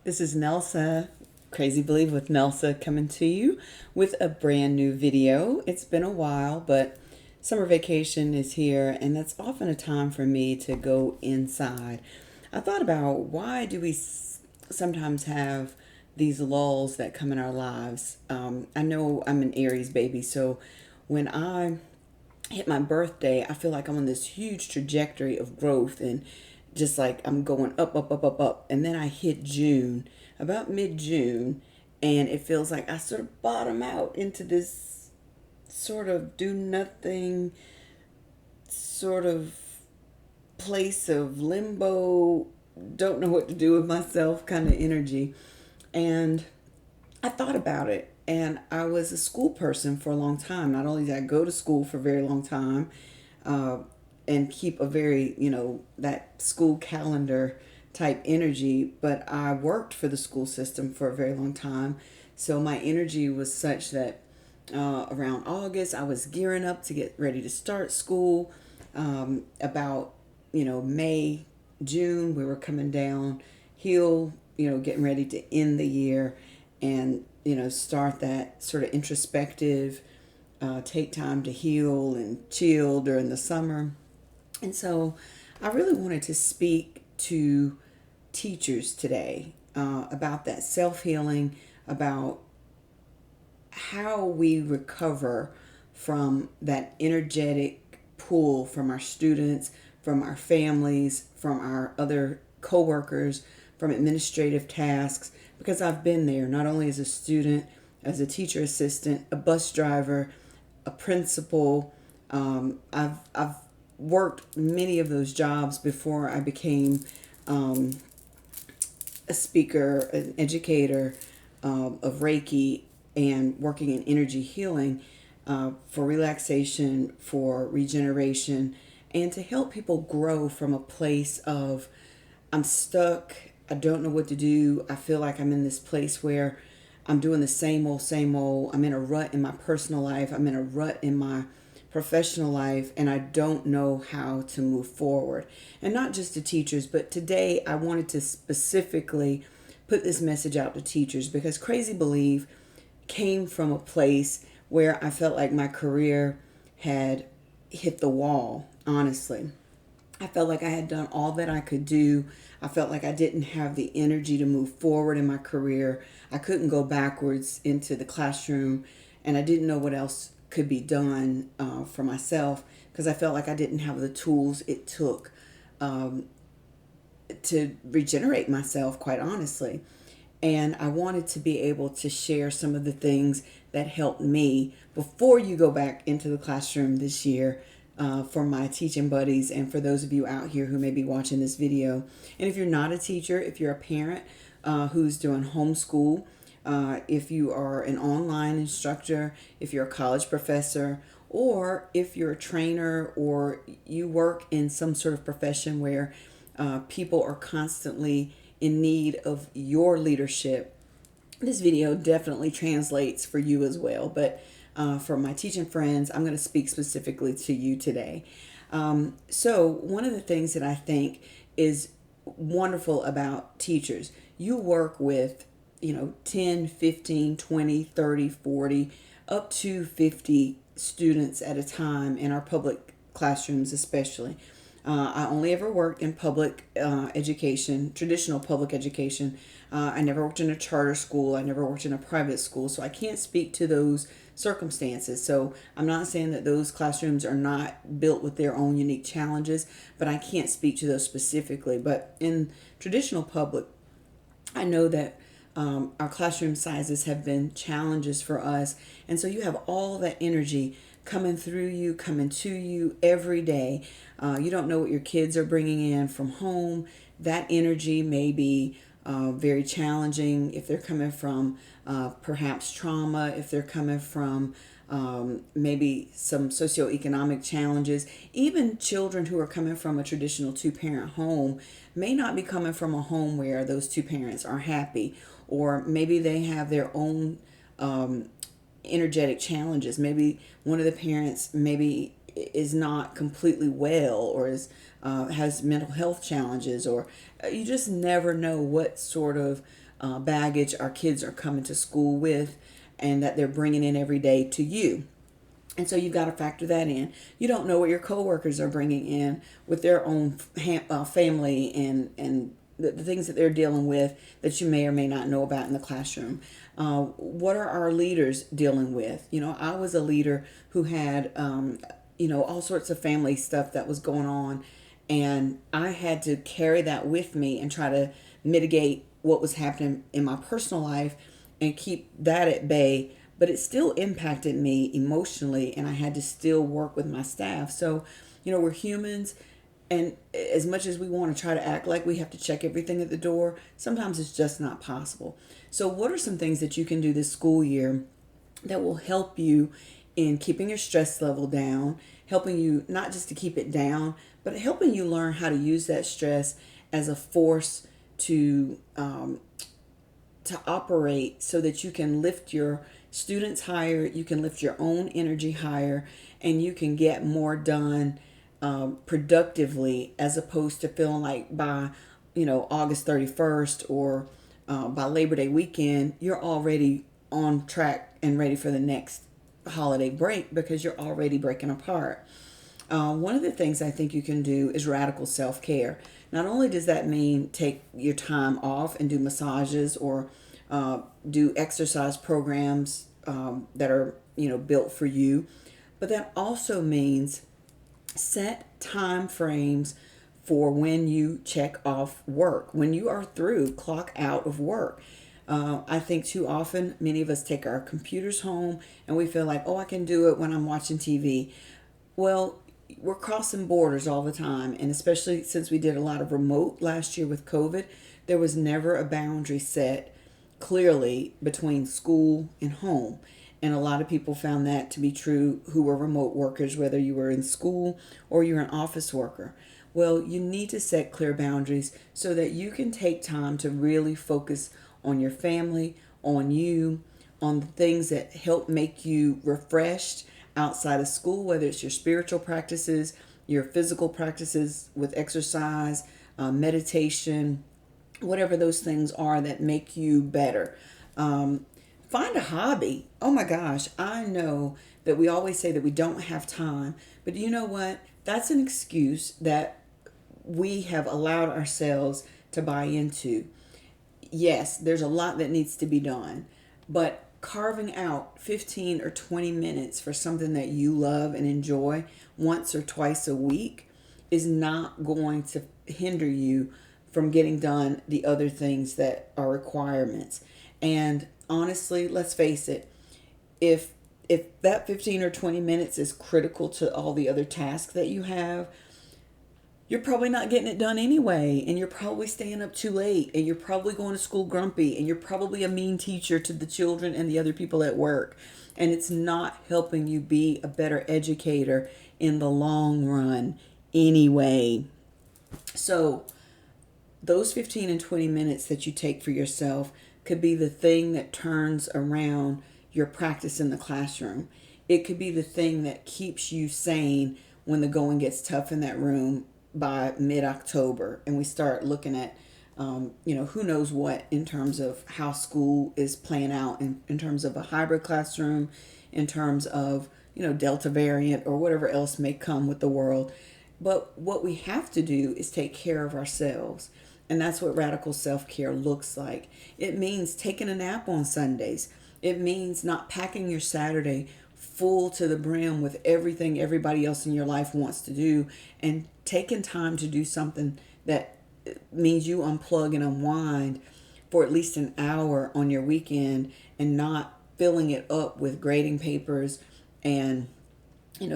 This is Nelsa, Crazy Believe with Nelsa, coming to you with a brand new video. It's been a while, but summer vacation is here, and that's often a time for me to go inside. I thought about why do we sometimes have these lulls that come in our lives. I know I'm an Aries baby, so when I hit my birthday, I feel like I'm on this huge trajectory of growth and just like I'm going up, up, up, up, up. And then I hit June, about mid June, and it feels like I sort of bottom out into this sort of do nothing sort of place of limbo, don't know what to do with myself kind of energy. And I thought about it, and I was a school person for a long time. Not only did I go to school for a very long time, uh, and keep a very, that school calendar type energy, but I worked for the school system for a very long time. So my energy was such that around August, I was gearing up to get ready to start school. About, May, June, we were coming down hill, getting ready to end the year and, start that sort of introspective, take time to heal and chill during the summer. And so I really wanted to speak to teachers today about that self healing, about how we recover from that energetic pull from our students, from our families, from our other coworkers, from administrative tasks. Because I've been there not only as a student, as a teacher assistant, a bus driver, a principal. I've worked many of those jobs before I became um, a speaker, an educator of Reiki, and working in energy healing for relaxation, for regeneration, and to help people grow from a place of I'm stuck, I don't know what to do, I feel like I'm in this place where I'm doing the same old, same old. I'm in a rut in my personal life. I'm in a rut in my professional life, and I don't know how to move forward. And not just to teachers, but today I wanted to specifically put this message out to teachers because Crazy Believe came from a place where I felt like my career had hit the wall, honestly. I felt like I had done all that I could do. I felt like I didn't have the energy to move forward in my career. I couldn't go backwards into the classroom, and I didn't know what else could be done for myself because I felt like I didn't have the tools it took um, to regenerate myself, quite honestly. And I wanted to be able to share some of the things that helped me before you go back into the classroom this year for my teaching buddies and for those of you out here who may be watching this video. And if you're not a teacher, if you're a parent who's doing homeschool, if you are an online instructor, if you're a college professor, or if you're a trainer or you work in some sort of profession where people are constantly in need of your leadership, this video definitely translates for you as well. But for my teaching friends, I'm going to speak specifically to you today. So, one of the things that I think is wonderful about teachers, you work with, 10, 15, 20, 30, 40, up to 50 students at a time in our public classrooms, especially. I only ever worked in public education, traditional public education. I never worked in a charter school. I never worked in a private school. So I can't speak to those circumstances. So I'm not saying that those classrooms are not built with their own unique challenges, but I can't speak to those specifically. But in traditional public, I know that our classroom sizes have been challenges for us. And so you have all that energy coming through you, coming to you every day. You don't know what your kids are bringing in from home. That energy may be very challenging if they're coming from perhaps trauma, if they're coming from maybe some socioeconomic challenges. Even children who are coming from a traditional two-parent home may not be coming from a home where those two parents are happy, or maybe they have their own energetic challenges. Maybe one of the parents maybe is not completely well, or is has mental health challenges, or you just never know what sort of baggage our kids are coming to school with and that they're bringing in every day to you. And so you've got to factor that in. You don't know what your coworkers are bringing in with their own family and the things that they're dealing with that you may or may not know about in the classroom. What are our leaders dealing with? I was a leader who had, all sorts of family stuff that was going on. And I had to carry that with me and try to mitigate what was happening in my personal life and keep that at bay, but it still impacted me emotionally and I had to still work with my staff. So, we're humans, and as much as we want to try to act like we have to check everything at the door, sometimes it's just not possible. So what are some things that you can do this school year that will help you in keeping your stress level down, helping you not just to keep it down, but helping you learn how to use that stress as a force to operate so that you can lift your students higher, you can lift your own energy higher, and you can get more done productively, as opposed to feeling like by August 31st or by Labor Day weekend you're already on track and ready for the next holiday break because you're already breaking apart. One of the things I think you can do is radical self-care. Not only does that mean take your time off and do massages or do exercise programs that are built for you, but that also means set time frames for when you check off work. When you are through, clock out of work. I think too often many of us take our computers home and we feel like, oh, I can do it when I'm watching TV. Well, we're crossing borders all the time, and especially since we did a lot of remote last year with COVID, there was never a boundary set clearly between school and home. And a lot of people found that to be true who were remote workers, whether you were in school or you're an office worker. Well, you need to set clear boundaries so that you can take time to really focus on your family, on you, on the things that help make you refreshed outside of school, whether it's your spiritual practices, your physical practices with exercise, meditation, whatever those things are that make you better. Find a hobby. Oh my gosh, I know that we always say that we don't have time, but you know what? That's an excuse that we have allowed ourselves to buy into. Yes, there's a lot that needs to be done, but carving out 15 or 20 minutes for something that you love and enjoy once or twice a week is not going to hinder you from getting done the other things that are requirements. And honestly, let's face it, if that 15 or 20 minutes is critical to all the other tasks that you have, you're probably not getting it done anyway, and you're probably staying up too late, and you're probably going to school grumpy, and you're probably a mean teacher to the children and the other people at work, and it's not helping you be a better educator in the long run anyway. So those 15 and 20 minutes that you take for yourself could be the thing that turns around your practice in the classroom. It could be the thing that keeps you sane when the going gets tough in that room by mid-October and we start looking at who knows what in terms of how school is playing out in terms of a hybrid classroom, in terms of Delta variant or whatever else may come with the world. But what we have to do is take care of ourselves, and that's what radical self-care looks like. It means taking a nap on Sundays. It means not packing your Saturday full to the brim with everything everybody else in your life wants to do, and taking time to do something that means you unplug and unwind for at least an hour on your weekend, and not filling it up with grading papers and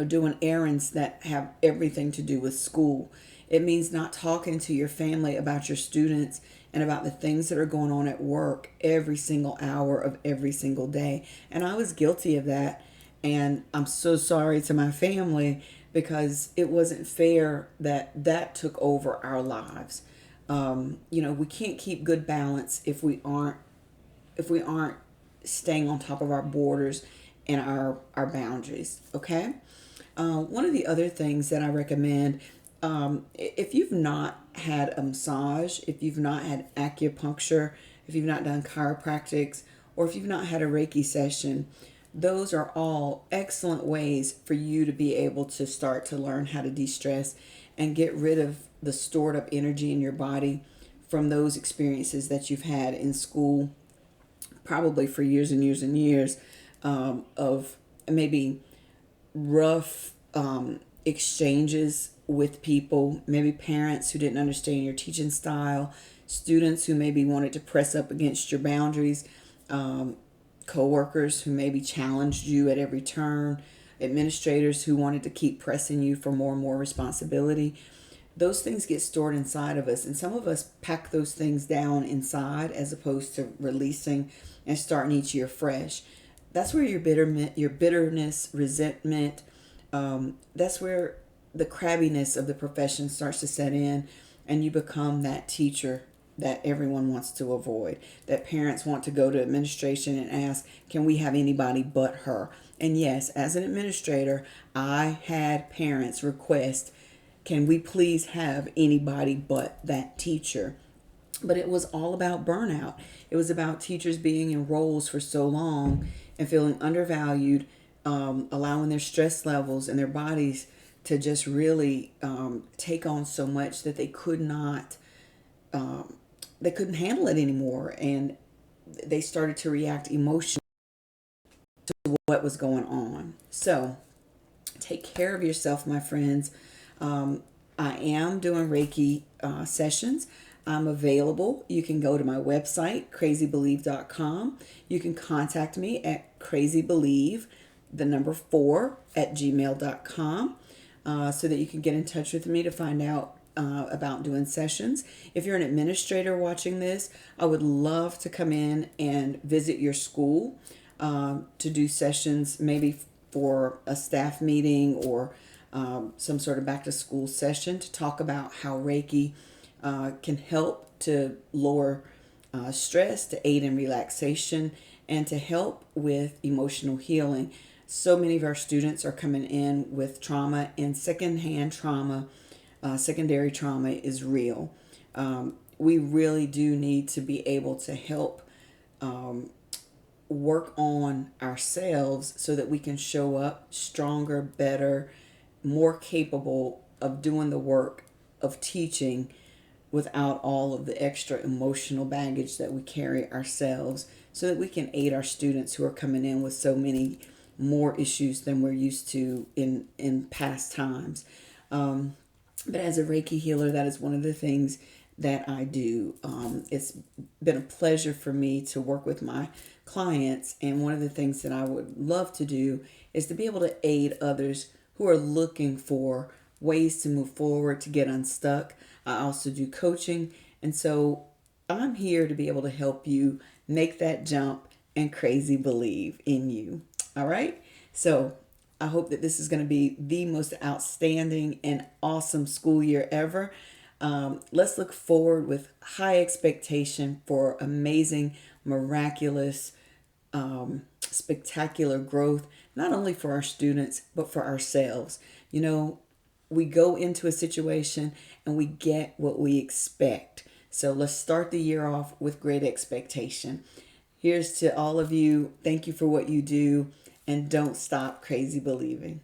doing errands that have everything to do with school. It means not talking to your family about your students and about the things that are going on at work every single hour of every single day. And I was guilty of that. And I'm so sorry to my family because it wasn't fair that took over our lives. We can't keep good balance if we aren't staying on top of our borders and our boundaries. Okay. One of the other things that I recommend, if you've not had a massage, if you've not had acupuncture if you've not done chiropractics, or if you've not had a Reiki session, those are all excellent ways for you to be able to start to learn how to de-stress and get rid of the stored up energy in your body from those experiences that you've had in school, probably for years and years and years, of maybe rough exchanges with people, maybe parents who didn't understand your teaching style, students who maybe wanted to press up against your boundaries, co-workers who maybe challenged you at every turn, administrators who wanted to keep pressing you for more and more responsibility. Those things get stored inside of us, and some of us pack those things down inside as opposed to releasing and starting each year fresh. That's where your bitterness, resentment, that's where the crabbiness of the profession starts to set in, and you become that teacher that everyone wants to avoid, that parents want to go to administration and ask, can we have anybody but her? And yes, as an administrator, I had parents request, can we please have anybody but that teacher? But it was all about burnout. It was about teachers being in roles for so long and feeling undervalued, allowing their stress levels and their bodies to just really take on so much that they couldn't handle it anymore, and they started to react emotionally to what was going on. So take care of yourself, my friends. I am doing Reiki sessions. I'm available. You can go to my website, crazybelieve.com. You can contact me at crazybelieve, the number 4, at gmail.com, so that you can get in touch with me to find out about doing sessions. If you're an administrator watching this, I would love to come in and visit your school to do sessions, maybe for a staff meeting or some sort of back to school session to talk about how Reiki can help to lower stress, to aid in relaxation, and to help with emotional healing. So many of our students are coming in with trauma, and secondhand trauma, secondary trauma is real. We really do need to be able to help work on ourselves so that we can show up stronger, better, more capable of doing the work of teaching without all of the extra emotional baggage that we carry ourselves, so that we can aid our students who are coming in with so many more issues than we're used to in past times. But as a Reiki healer, that is one of the things that I do. It's been a pleasure for me to work with my clients, and one of the things that I would love to do is to be able to aid others who are looking for ways to move forward, to get unstuck. I also do coaching, and so I'm here to be able to help you make that jump and crazy believe in you. All right? So I hope that this is going to be the most outstanding and awesome school year ever. Let's look forward with high expectation for amazing, miraculous, spectacular growth, not only for our students, but for ourselves. You know, we go into a situation and we get what we expect. So let's start the year off with great expectation. Here's to all of you. Thank you for what you do, and don't stop crazy believing.